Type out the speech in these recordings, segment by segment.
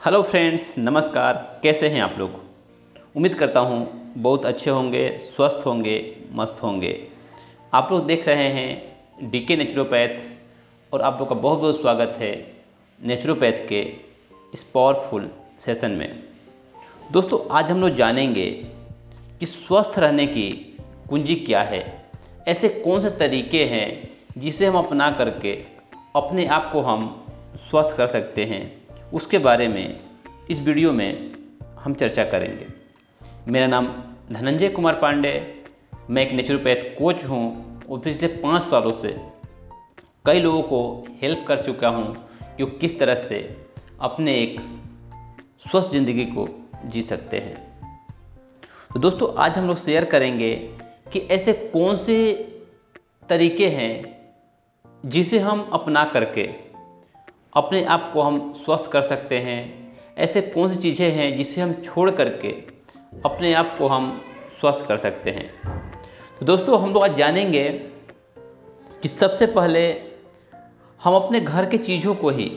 Hello friends, नमस्कार। कैसे हैं आप लोग? उम्मीद करता हूँ बहुत अच्छे होंगे, स्वस्थ होंगे, मस्त होंगे। आप लोग देख रहे हैं डीके नेचुरोपैथ और आप लोग का बहुत बहुत स्वागत है नेचुरोपैथ के इस पावरफुल सेशन में। दोस्तों, आज हम लोग जानेंगे कि स्वस्थ रहने की कुंजी क्या है। ऐसे कौन से तरीके हैं जिसे हम अपना करके अपने आप को हम स्वस्थ कर सकते हैं, उसके बारे में इस वीडियो में हम चर्चा करेंगे। मेरा नाम धनंजय कुमार पांडे, मैं एक नेचुरोपैथ कोच हूँ और पिछले 5 सालों से कई लोगों को हेल्प कर चुका हूँ कि वो किस तरह से अपने एक स्वस्थ ज़िंदगी को जी सकते हैं। तो दोस्तों, आज हम लोग शेयर करेंगे कि ऐसे कौन से तरीके हैं जिसे हम अपना करके अपने आप को हम स्वस्थ कर सकते हैं। ऐसे कौन सी चीज़ें हैं जिसे हम छोड़ करके अपने आप को हम स्वस्थ कर सकते हैं। तो दोस्तों, हम लोग आज जानेंगे कि सबसे पहले हम अपने घर के चीज़ों को ही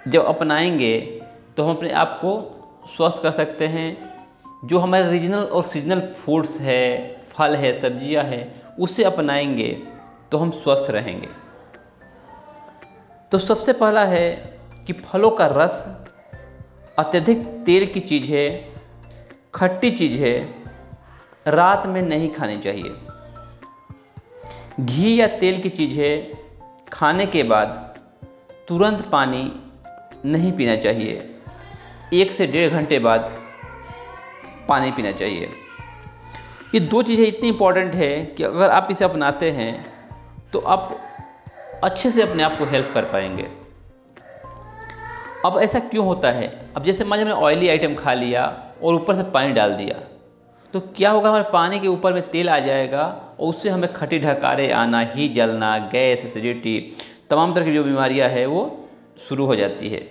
जब अपनाएंगे तो हम अपने आप को स्वस्थ कर सकते हैं। जो हमारे रीजनल और सीजनल फूड्स है, फल है, सब्जियां हैं, उसे अपनाएंगे तो हम स्वस्थ रहेंगे। तो सबसे पहला है कि फलों का रस, अत्यधिक तेल की चीज़ें, खट्टी चीज़ें रात में नहीं खानी चाहिए। घी या तेल की चीज़ें खाने के बाद तुरंत पानी नहीं पीना चाहिए। 1 से 1.5 घंटे बाद पानी पीना चाहिए। ये 2 चीज़ें इतनी इम्पॉर्टेंट है कि अगर आप इसे अपनाते हैं तो आप अच्छे से अपने आप को हेल्प कर पाएंगे। अब ऐसा क्यों होता है? अब जैसे मान लीजिए मैंने ऑयली आइटम खा लिया और ऊपर से पानी डाल दिया, तो क्या होगा? हमारे पानी के ऊपर में तेल आ जाएगा और उससे हमें खट्टी ढकारे आना, ही जलना, गैस, एसिडिटी, तमाम तरह की जो बीमारियां हैं वो शुरू हो जाती है।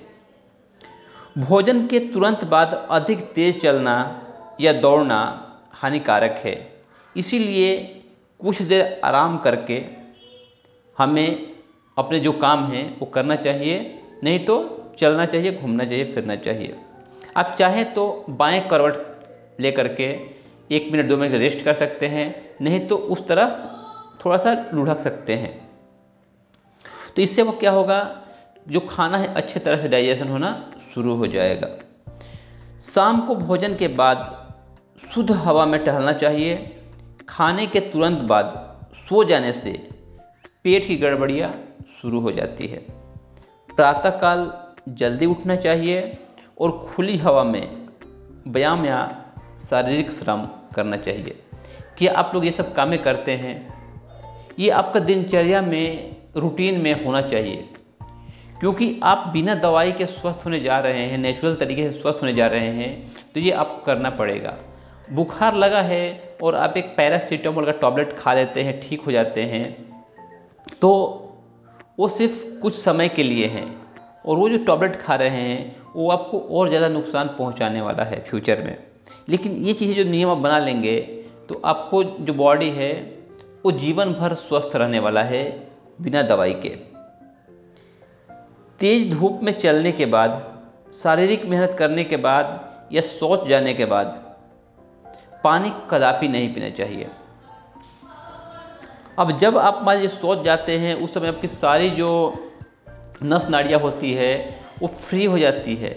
भोजन के तुरंत बाद अधिक तेज चलना या दौड़ना हानिकारक है। इसीलिए कुछ देर आराम करके हमें अपने जो काम हैं वो करना चाहिए, नहीं तो चलना चाहिए, घूमना चाहिए, फिरना चाहिए। आप चाहें तो बाएं करवट ले करके 1 मिनट 2 मिनट रेस्ट कर सकते हैं, नहीं तो उस तरफ थोड़ा सा लुढ़क सकते हैं। तो इससे वो क्या होगा, जो खाना है अच्छे तरह से डाइजेशन होना शुरू हो जाएगा। शाम को भोजन के बाद शुद्ध हवा में टहलना चाहिए। खाने के तुरंत बाद सो जाने से पेट की गड़बड़ियाँ शुरू हो जाती है। प्रातःकाल जल्दी उठना चाहिए और खुली हवा में व्यायाम या शारीरिक श्रम करना चाहिए। क्या आप लोग ये सब कामें करते हैं? ये आपका दिनचर्या में, रूटीन में होना चाहिए, क्योंकि आप बिना दवाई के स्वस्थ होने जा रहे हैं, नेचुरल तरीके से स्वस्थ होने जा रहे हैं, तो ये आपको करना पड़ेगा। बुखार लगा है और आप एक पैरासीटामोल का टैबलेट खा लेते हैं, ठीक हो जाते हैं, तो वो सिर्फ कुछ समय के लिए हैं और वो जो टैबलेट खा रहे हैं वो आपको और ज़्यादा नुकसान पहुंचाने वाला है फ्यूचर में। लेकिन ये चीज़ें जो नियम आप बना लेंगे तो आपको जो बॉडी है वो जीवन भर स्वस्थ रहने वाला है बिना दवाई के। तेज धूप में चलने के बाद, शारीरिक मेहनत करने के बाद या शौच जाने के बाद पानी कदापि नहीं पीना चाहिए। अब जब आप मान लीजिए शौच जाते हैं, उस समय आपकी सारी जो नस नाड़ियाँ होती है वो फ्री हो जाती है,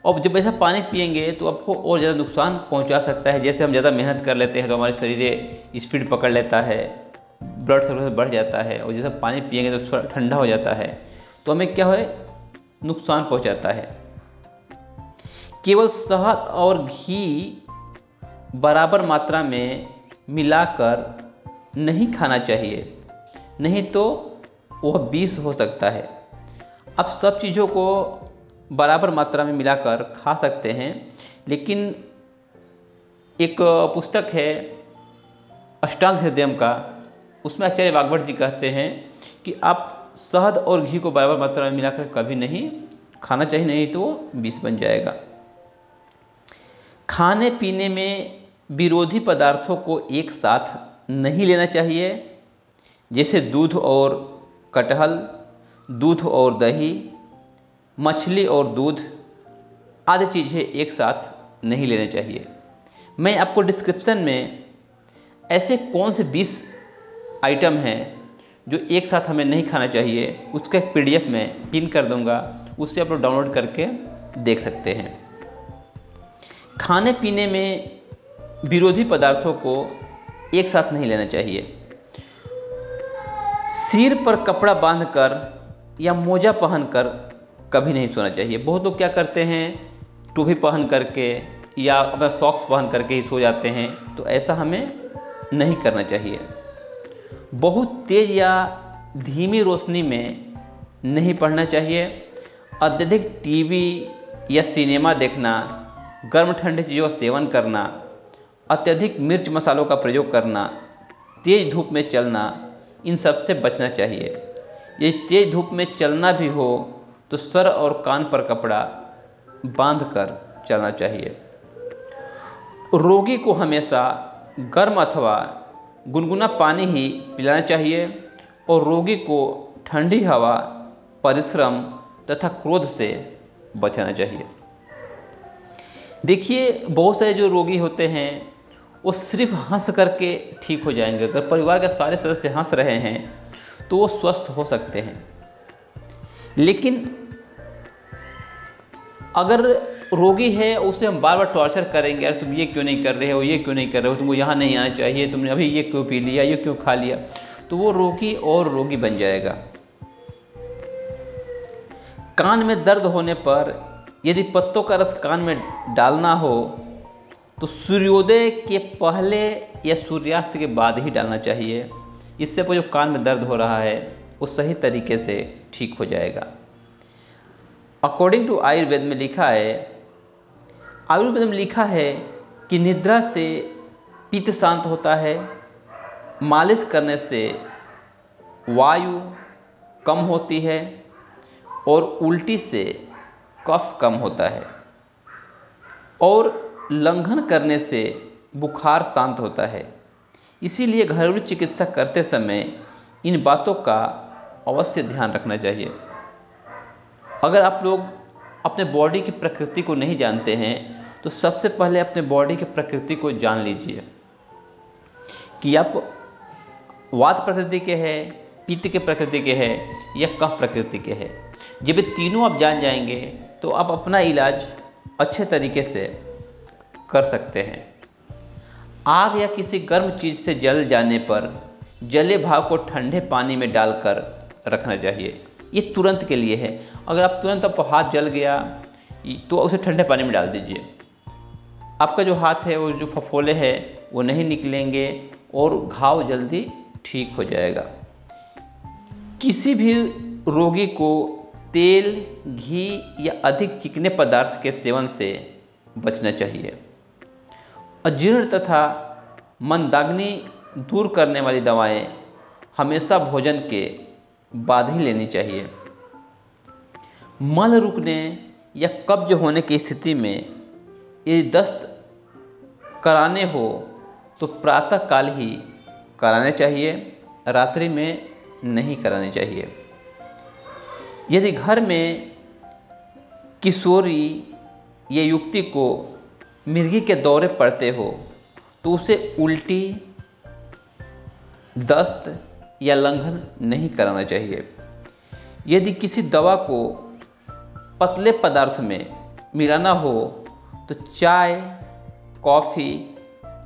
और जब ऐसा पानी पिएंगे तो आपको और ज़्यादा नुकसान पहुंचा सकता है। जैसे हम ज़्यादा मेहनत कर लेते हैं तो हमारे शरीर स्पीड पकड़ लेता है, ब्लड सर्कुलेशन बढ़ जाता है, और जैसे पानी पिएंगे तो थोड़ा ठंडा हो जाता है, तो हमें क्या है, नुकसान पहुँचाता है। केवल शहद और घी बराबर मात्रा में मिलाकर नहीं खाना चाहिए, नहीं तो वह विष हो सकता है। आप सब चीज़ों को बराबर मात्रा में मिलाकर खा सकते हैं, लेकिन एक पुस्तक है अष्टांग हृदयम का, उसमें आचार्य वाग्भट जी कहते हैं कि आप शहद और घी को बराबर मात्रा में मिलाकर कभी नहीं खाना चाहिए, नहीं तो वो विष बन जाएगा। खाने पीने में विरोधी पदार्थों को एक साथ नहीं लेना चाहिए, जैसे दूध और कटहल, दूध और दही, मछली और दूध, आधी चीज़ें एक साथ नहीं लेने चाहिए। मैं आपको डिस्क्रिप्शन में ऐसे कौन से 20 आइटम हैं जो एक साथ हमें नहीं खाना चाहिए, उसका एक PDF में पिन कर दूंगा, उससे आप लोग डाउनलोड करके देख सकते हैं। खाने पीने में विरोधी पदार्थों को एक साथ नहीं लेना चाहिए। सिर पर कपड़ा बांधकर या मोजा पहनकर कभी नहीं सोना चाहिए। बहुत लोग क्या करते हैं, टोपी पहन करके या अपना सॉक्स पहन करके ही सो जाते हैं, तो ऐसा हमें नहीं करना चाहिए। बहुत तेज़ या धीमी रोशनी में नहीं पढ़ना चाहिए। अत्यधिक टीवी या सिनेमा देखना, गर्म ठंडी चीज़ों का सेवन करना, अत्यधिक मिर्च मसालों का प्रयोग करना, तेज़ धूप में चलना, इन सब से बचना चाहिए। यदि तेज़ धूप में चलना भी हो तो सर और कान पर कपड़ा बांधकर चलना चाहिए। रोगी को हमेशा गर्म अथवा गुनगुना पानी ही पिलाना चाहिए और रोगी को ठंडी हवा, परिश्रम तथा क्रोध से बचाना चाहिए। देखिए, बहुत सारे जो रोगी होते हैं वो सिर्फ हंस करके ठीक हो जाएंगे। अगर परिवार के सारे सदस्य हंस रहे हैं तो वो स्वस्थ हो सकते हैं। लेकिन अगर रोगी है उसे हम बार बार टॉर्चर करेंगे, अरे तुम ये क्यों नहीं कर रहे हो, ये क्यों नहीं कर रहे हो, तुमको यहाँ नहीं आना चाहिए, तुमने अभी ये क्यों पी लिया, ये क्यों खा लिया, तो वो रोगी और रोगी बन जाएगा। कान में दर्द होने पर यदि पत्तों का रस कान में डालना हो तो सूर्योदय के पहले या सूर्यास्त के बाद ही डालना चाहिए। इससे जो कान में दर्द हो रहा है वो सही तरीके से ठीक हो जाएगा। अकॉर्डिंग टू आयुर्वेद में लिखा है कि निद्रा से पित्त शांत होता है, मालिश करने से वायु कम होती है और उल्टी से कफ कम होता है और लंघन करने से बुखार शांत होता है। इसीलिए घरेलू चिकित्सा करते समय इन बातों का अवश्य ध्यान रखना चाहिए। अगर आप लोग अपने बॉडी की प्रकृति को नहीं जानते हैं तो सबसे पहले अपने बॉडी की प्रकृति को जान लीजिए कि आप वात प्रकृति के हैं, पित्त के प्रकृति के हैं या कफ प्रकृति के हैं। जब ये तीनों आप जान जाएंगे तो आप अपना इलाज अच्छे तरीके से कर सकते हैं। आग या किसी गर्म चीज़ से जल जाने पर जले भाग को ठंडे पानी में डालकर रखना चाहिए। ये तुरंत के लिए है। अगर आप तुरंत आपको हाथ जल गया तो उसे ठंडे पानी में डाल दीजिए। आपका जो हाथ है वो जो फफोले हैं वो नहीं निकलेंगे और घाव जल्दी ठीक हो जाएगा। किसी भी रोगी को तेल, घी या अधिक चिकने पदार्थ के सेवन से बचना चाहिए। अजीर्ण तथा मंदाग्नि दूर करने वाली दवाएं हमेशा भोजन के बाद ही लेनी चाहिए। मल रुकने या कब्ज होने की स्थिति में यदि दस्त कराने हो तो प्रातः काल ही कराने चाहिए, रात्रि में नहीं कराने चाहिए। यदि घर में किशोरी या युवती को मिर्गी के दौरे पड़ते हो तो उसे उल्टी, दस्त या लंघन नहीं कराना चाहिए। यदि किसी दवा को पतले पदार्थ में मिलाना हो तो चाय, कॉफ़ी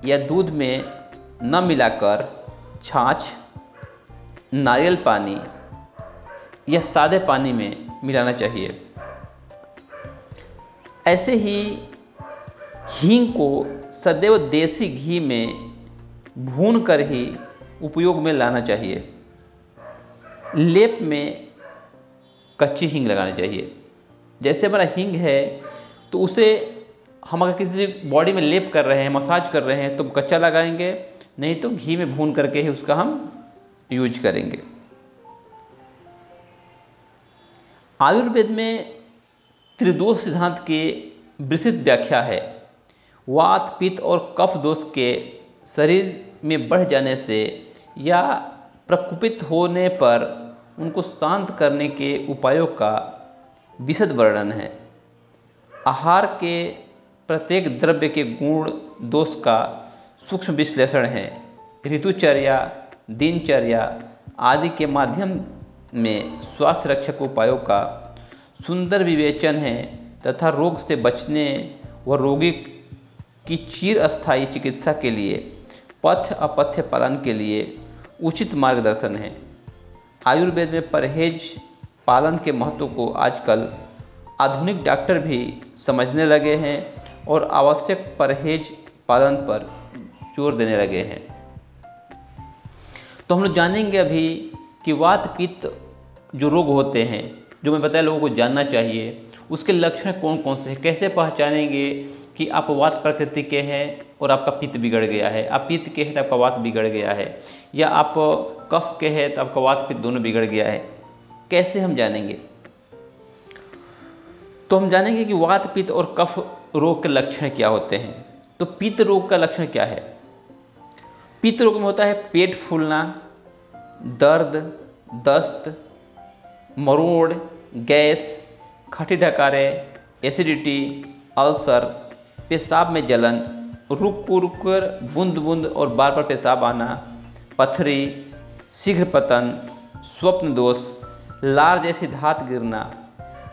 या दूध में न मिलाकर छाछ, नारियल पानी या सादे पानी में मिलाना चाहिए। ऐसे ही हींग को सदैव देसी घी में भून कर ही उपयोग में लाना चाहिए। लेप में कच्ची हींग लगानी चाहिए। जैसे हमारा हींग है तो उसे हम अगर किसी बॉडी में लेप कर रहे हैं, मसाज कर रहे हैं तो हम कच्चा लगाएंगे, नहीं तो घी में भून करके ही उसका हम यूज करेंगे। आयुर्वेद में त्रिदोष सिद्धांत की विस्तृत व्याख्या है। वात, पित्त और कफ दोष के शरीर में बढ़ जाने से या प्रकुपित होने पर उनको शांत करने के उपायों का विशद वर्णन है। आहार के प्रत्येक द्रव्य के गुण दोष का सूक्ष्म विश्लेषण है। ऋतुचर्या, दिनचर्या आदि के माध्यम में स्वास्थ्य रक्षक उपायों का सुंदर विवेचन है तथा रोग से बचने व रोगी की चिरस्थायी चिकित्सा के लिए पथ्य अपथ्य पालन के लिए उचित मार्गदर्शन है। आयुर्वेद में परहेज पालन के महत्व को आजकल आधुनिक डॉक्टर भी समझने लगे हैं और आवश्यक परहेज पालन पर जोर देने लगे हैं। तो हम लोग जानेंगे अभी कि वात पित्त जो रोग होते हैं, जो मैं बताया लोगों को जानना चाहिए, उसके लक्षण कौन कौन से हैं, कैसे पहचानेंगे कि आप वात प्रकृति के हैं और आपका पित्त बिगड़ गया है, आप पित्त के हैं तो आपका वात बिगड़ गया है, या आप कफ के हैं तो आपका वात पित्त दोनों बिगड़ गया है। कैसे हम जानेंगे? तो हम जानेंगे कि वात पित्त और कफ रोग के लक्षण क्या होते हैं। तो पित्त रोग का लक्षण क्या है? पित्त रोग में होता है पेट फूलना, दर्द, दस्त, मरोड़, गैस, खट्टी डकारे, एसिडिटी, अल्सर, पेशाब में जलन, रुक रुक कर बूंद बूंद और बार बार पेशाब आना, पथरी, शीघ्र पतन, स्वप्न दोष, लार जैसी धात गिरना,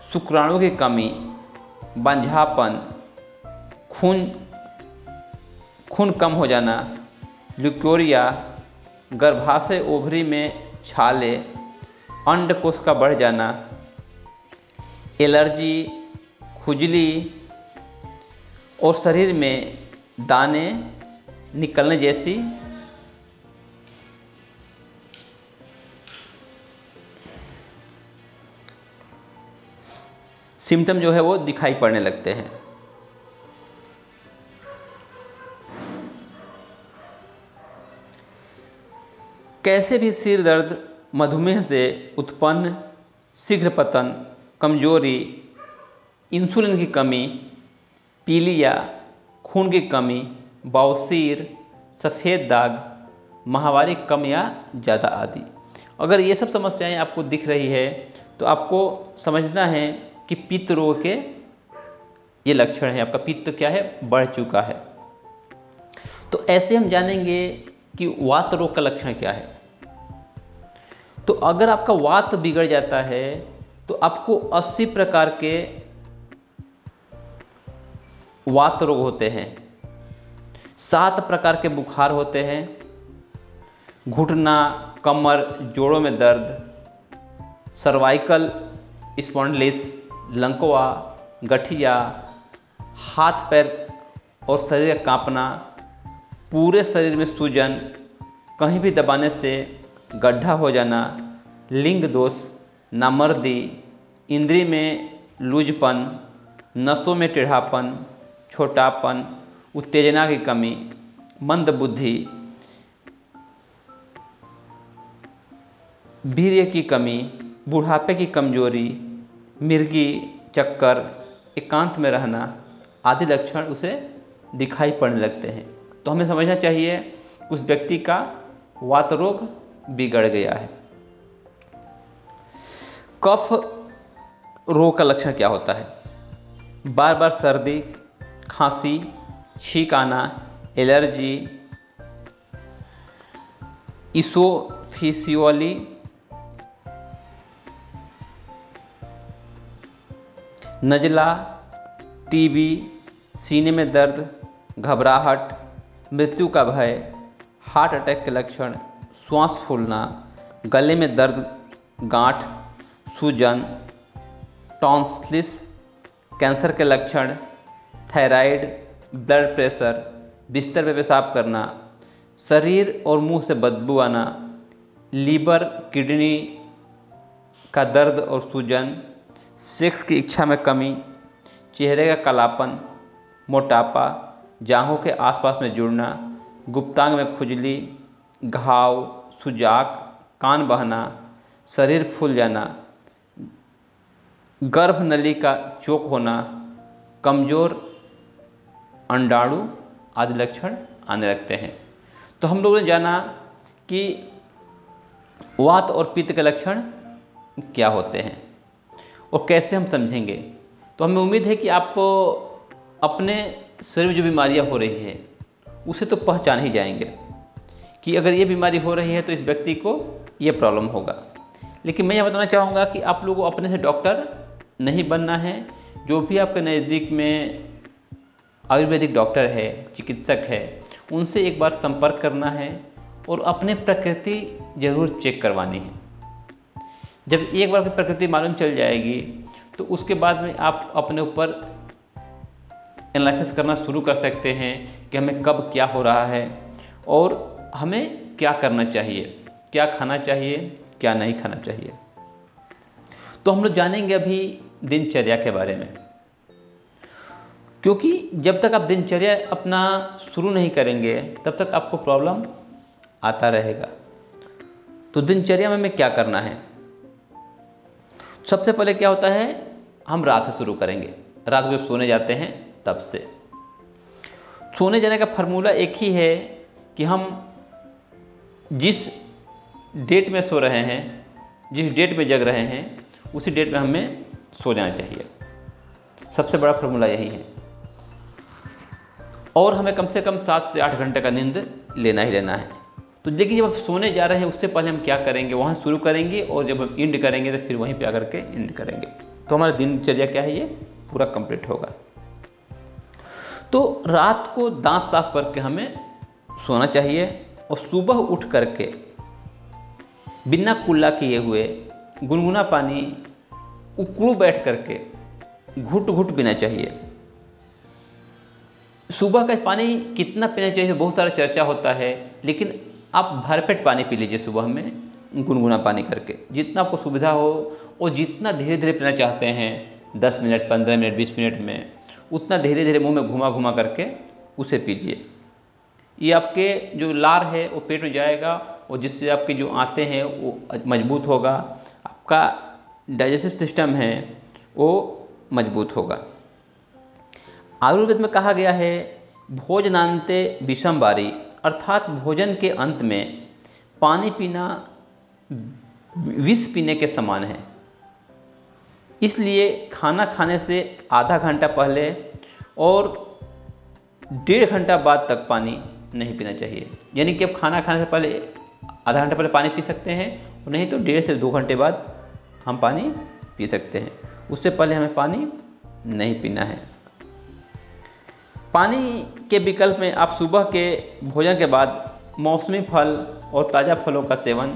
शुक्राणु की कमी, बंझापन, खून कम हो जाना, ल्यूकोरिया, गर्भाशय ओवरी में छाले, अंडकोश का बढ़ जाना, एलर्जी, खुजली और शरीर में दाने निकलने जैसी सिम्टम जो है वो दिखाई पड़ने लगते हैं। कैसे भी सिर दर्द, मधुमेह से उत्पन्न शीघ्र पतन, कमजोरी, इंसुलिन की कमी, पीलिया, खून की कमी, बवासीर, सफ़ेद दाग, माहवारी कम या ज़्यादा आदि, अगर ये सब समस्याएं आपको दिख रही है तो आपको समझना है कि पित्त रोग के ये लक्षण हैं, आपका पित्त क्या है, बढ़ चुका है। तो ऐसे हम जानेंगे कि वात रोग का लक्षण क्या है। तो अगर आपका वात बिगड़ जाता है तो आपको 80 प्रकार के वात रोग होते हैं, 7 प्रकार के बुखार होते हैं, घुटना, कमर, जोड़ों में दर्द, सर्वाइकल स्पॉन्डिलिस, लंकवा, गठिया, हाथ पैर और शरीर का कांपना, पूरे शरीर में सूजन, कहीं भी दबाने से गड्ढा हो जाना, लिंग दोष, नामर्दी, इंद्री में लूजपन, नसों में टेढ़ापन, छोटापन, उत्तेजना की कमी, मंद बुद्धि, वीर्य की कमी, बुढ़ापे की कमजोरी, मिर्गी, चक्कर, एकांत में रहना आदि लक्षण उसे दिखाई पड़ने लगते हैं। तो हमें समझना चाहिए उस व्यक्ति का वात रोग बिगड़ गया है। कफ रोग का लक्षण क्या होता है? बार बार सर्दी, खांसी, छींक आना, एलर्जी, इसोफिसियोली, नज़ला, टीबी, सीने में दर्द, घबराहट, मृत्यु का भय, हार्ट अटैक के लक्षण, श्वास फूलना, गले में दर्द, गांठ, सूजन, टॉन्सिलिस, कैंसर के लक्षण, थायराइड, ब्लड प्रेशर, बिस्तर पर पेशाब करना, शरीर और मुंह से बदबू आना, लीवर किडनी का दर्द और सूजन, सेक्स की इच्छा में कमी, चेहरे का कालापन, मोटापा, जांघों के आसपास में जुड़ना, गुप्तांग में खुजली, घाव, सुजाक, कान बहना, शरीर फूल जाना, गर्भ नली का चौक होना, कमज़ोर अंडाणु आदि लक्षण आने लगते हैं। तो हम लोगों ने जाना कि वात और पित्त के लक्षण क्या होते हैं और कैसे हम समझेंगे। तो हमें उम्मीद है कि आपको अपने शरीर में जो बीमारियां हो रही है उसे तो पहचान ही जाएंगे कि अगर ये बीमारी हो रही है तो इस व्यक्ति को ये प्रॉब्लम होगा। लेकिन मैं यह बताना चाहूँगा कि आप लोगों को अपने से डॉक्टर नहीं बनना है। जो भी आपके नज़दीक में आयुर्वेदिक डॉक्टर है, चिकित्सक है, उनसे एक बार संपर्क करना है और अपने प्रकृति ज़रूर चेक करवानी है। जब एक बार प्रकृति मालूम चल जाएगी तो उसके बाद में आप अपने ऊपर एनालिसिस करना शुरू कर सकते हैं कि हमें कब क्या हो रहा है और हमें क्या करना चाहिए, क्या खाना चाहिए, क्या नहीं खाना चाहिए। तो हम लोग जानेंगे अभी दिनचर्या के बारे में, क्योंकि जब तक आप दिनचर्या अपना शुरू नहीं करेंगे तब तक आपको प्रॉब्लम आता रहेगा। तो दिनचर्या में हमें क्या करना है? सबसे पहले क्या होता है, हम रात से शुरू करेंगे। रात को जब सोने जाते हैं तब से। सोने जाने का फार्मूला एक ही है कि हम जिस डेट में सो रहे हैं, जिस डेट में जग रहे हैं, उसी डेट में हमें सो जाना चाहिए। सबसे बड़ा फार्मूला यही है। और हमें कम से कम 7 से 8 घंटे का नींद लेना ही लेना है। तो देखिए, जब आप सोने जा रहे हैं उससे पहले हम क्या करेंगे, वहाँ शुरू करेंगे और जब हम एंड करेंगे तो फिर वहीं पे आकर के एंड करेंगे। तो हमारा दिनचर्या क्या है, ये पूरा कंप्लीट होगा। तो रात को दांत साफ करके हमें सोना चाहिए और सुबह उठ करके बिना कुल्ला किए हुए गुनगुना पानी उकड़ू बैठ करके घुट घुट पीना चाहिए। सुबह का पानी कितना पीना चाहिए बहुत सारा चर्चा होता है, लेकिन आप भरपेट पानी पी लीजिए सुबह में गुनगुना पानी करके, जितना आपको सुविधा हो। और जितना धीरे धीरे पीना चाहते हैं 10 मिनट, 15 मिनट, 20 मिनट में, उतना धीरे धीरे मुंह में घुमा घुमा करके उसे पीजिए। ये आपके जो लार है वो पेट में जाएगा और जिससे आपके जो आंतें हैं वो मजबूत होगा, आपका डाइजेस्टिव सिस्टम है वो मजबूत होगा। आयुर्वेद में कहा गया है भोजनांते विषम बारी, अर्थात भोजन के अंत में पानी पीना विष पीने के समान है। इसलिए खाना खाने से आधा घंटा पहले और 1.5 घंटा बाद तक पानी नहीं पीना चाहिए। यानी कि अब खाना खाने से पहले आधा घंटा पहले पानी पी सकते हैं, और नहीं तो 1.5 से 2 घंटे बाद हम पानी पी सकते हैं। उससे पहले हमें पानी नहीं पीना है। पानी के विकल्प में आप सुबह के भोजन के बाद मौसमी फल और ताज़ा फलों का सेवन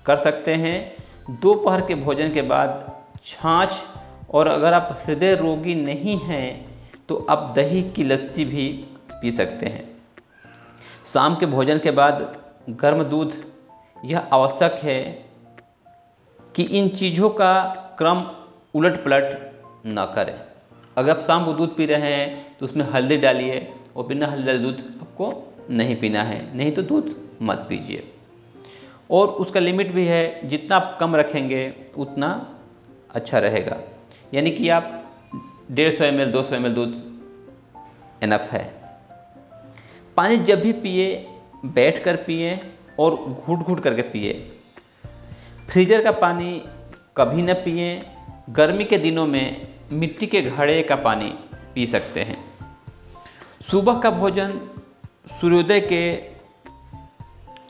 कर सकते हैं। दोपहर के भोजन के बाद छाछ, और अगर आप हृदय रोगी नहीं हैं तो आप दही की लस्सी भी पी सकते हैं। शाम के भोजन के बाद गर्म दूध, यह आवश्यक है कि इन चीज़ों का क्रम उलट पलट ना करें। अगर आप शाम को दूध पी रहे हैं तो उसमें हल्दी डालिए, और बिना हल्दी डाले दूध आपको नहीं पीना है, नहीं तो दूध मत पीजिए। और उसका लिमिट भी है, जितना आप कम रखेंगे उतना अच्छा रहेगा। यानी कि आप 150 ml 200 ml दूध इनफ है। पानी जब भी पिए बैठ कर पिए और घूट घूट करके पिए। फ्रीजर का पानी कभी न पिए। गर्मी के दिनों में मिट्टी के घड़े का पानी पी सकते हैं। सुबह का भोजन सूर्योदय के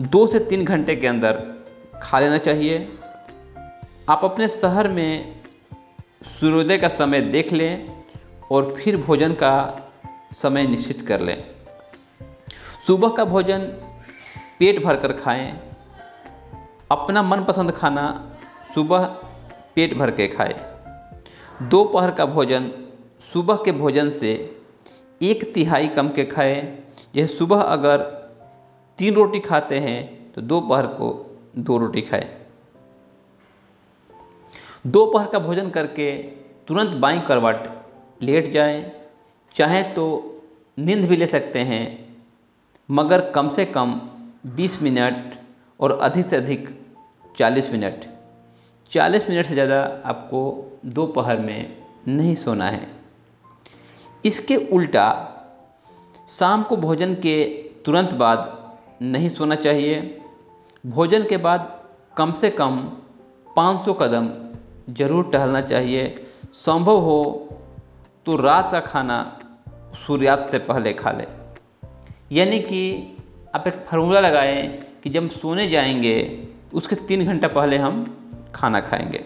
2 से 3 घंटे के अंदर खा लेना चाहिए। आप अपने शहर में सूर्योदय का समय देख लें और फिर भोजन का समय निश्चित कर लें। सुबह का भोजन पेट भर कर खाएं। अपना मनपसंद खाना सुबह पेट भर के खाएं। दोपहर का भोजन सुबह के भोजन से 1/3 कम के खाएं। यह सुबह अगर 3 रोटी खाते हैं तो दोपहर को 2 रोटी खाएं। दोपहर का भोजन करके तुरंत बाईं करवट लेट जाएं। चाहें तो नींद भी ले सकते हैं, मगर कम से कम 20 मिनट और अधिक से अधिक 40 मिनट। 40 मिनट से ज़्यादा आपको दोपहर में नहीं सोना है। इसके उल्टा शाम को भोजन के तुरंत बाद नहीं सोना चाहिए। भोजन के बाद कम से कम 500 कदम ज़रूर टहलना चाहिए। संभव हो तो रात का खाना सूर्यास्त से पहले खा लें। यानी कि आप एक फार्मूला लगाएं कि जब हम सोने जाएंगे उसके 3 घंटा पहले हम खाना खाएंगे।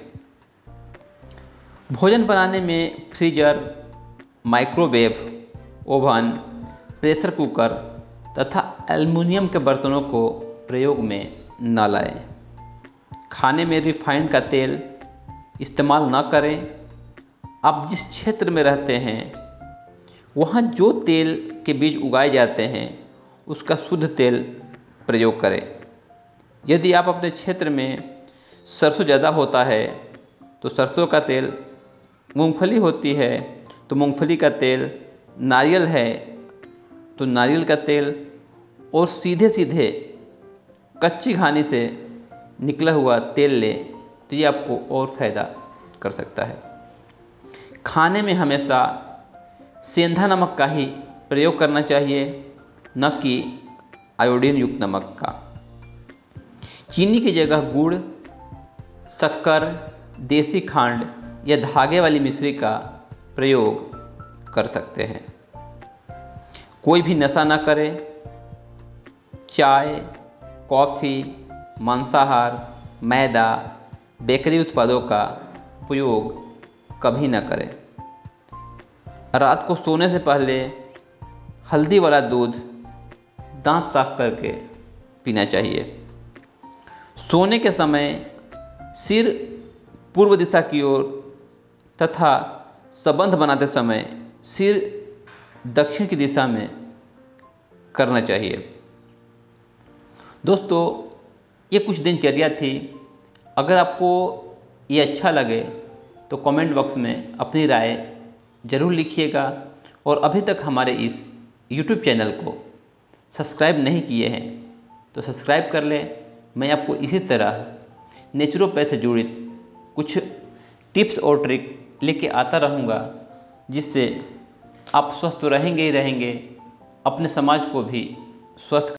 भोजन बनाने में freezer, microwave, oven, pressure cooker तथा एल्युमिनियम के बर्तनों को प्रयोग में न लाएं। खाने में रिफाइंड का तेल इस्तेमाल न करें। आप जिस क्षेत्र में रहते हैं वहाँ जो तेल के बीज उगाए जाते हैं उसका शुद्ध तेल प्रयोग करें। यदि आप अपने क्षेत्र में सरसों ज़्यादा होता है तो सरसों का तेल, मूंगफली होती है तो मूंगफली का तेल, नारियल है तो नारियल का तेल, और सीधे सीधे कच्ची घानी से निकला हुआ तेल लें तो ये आपको और फ़ायदा कर सकता है। खाने में हमेशा सेंधा नमक का ही प्रयोग करना चाहिए, न कि आयोडीन युक्त नमक का। चीनी की जगह गुड़, शक्कर, देसी खांड या धागे वाली मिश्री का प्रयोग कर सकते हैं। कोई भी नशा न करें। चाय, कॉफ़ी, मांसाहार, मैदा, बेकरी उत्पादों का उपयोग कभी न करें। रात को सोने से पहले हल्दी वाला दूध दांत साफ करके पीना चाहिए। सोने के समय सिर पूर्व दिशा की ओर तथा संबंध बनाते समय सिर दक्षिण की दिशा में करना चाहिए। दोस्तों, ये कुछ दिनचर्या थी। अगर आपको ये अच्छा लगे तो कमेंट बॉक्स में अपनी राय ज़रूर लिखिएगा, और अभी तक हमारे इस YouTube चैनल को सब्सक्राइब नहीं किए हैं तो सब्सक्राइब कर लें। मैं आपको इसी तरह नेचुरोपैथ से जुड़ी कुछ टिप्स और ट्रिक लेके आता रहूँगा, जिससे आप स्वस्थ रहेंगे ही रहेंगे, अपने समाज को भी स्वस्थ